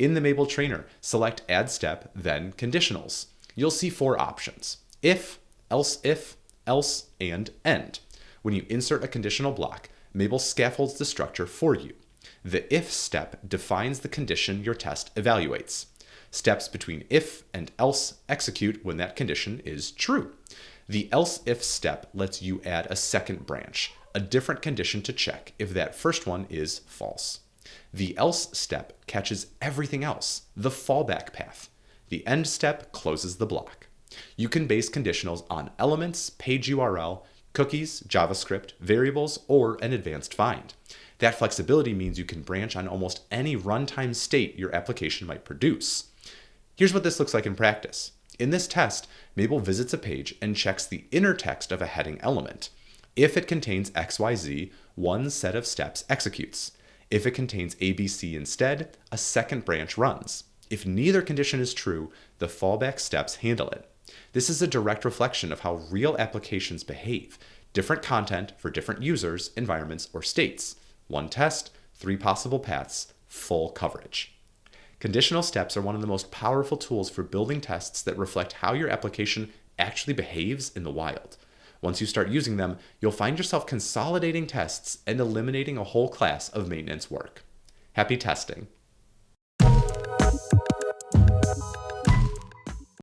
In the mabl trainer, select Add Step, then Conditionals. You'll see 4 options: if, else, and end. When you insert a conditional block, mabl scaffolds the structure for you. The if step defines the condition your test evaluates. Steps between if and else execute when that condition is true. The else-if step lets you add a second branch, a different condition to check if that first one is false. The else step catches everything else, the fallback path. The end step closes the block. You can base conditionals on elements, page URL, cookies, JavaScript, variables, or an advanced find. That flexibility means you can branch on almost any runtime state your application might produce. Here's what this looks like in practice. In this test, mabl visits a page and checks the inner text of a heading element. If it contains XYZ, one set of steps executes. If it contains ABC instead, a second branch runs. If neither condition is true, the fallback steps handle it. This is a direct reflection of how real applications behave. Different content for different users, environments, or states. One test, 3 possible paths, full coverage. Conditional steps are one of the most powerful tools for building tests that reflect how your application actually behaves in the wild. Once you start using them, you'll find yourself consolidating tests and eliminating a whole class of maintenance work. Happy testing!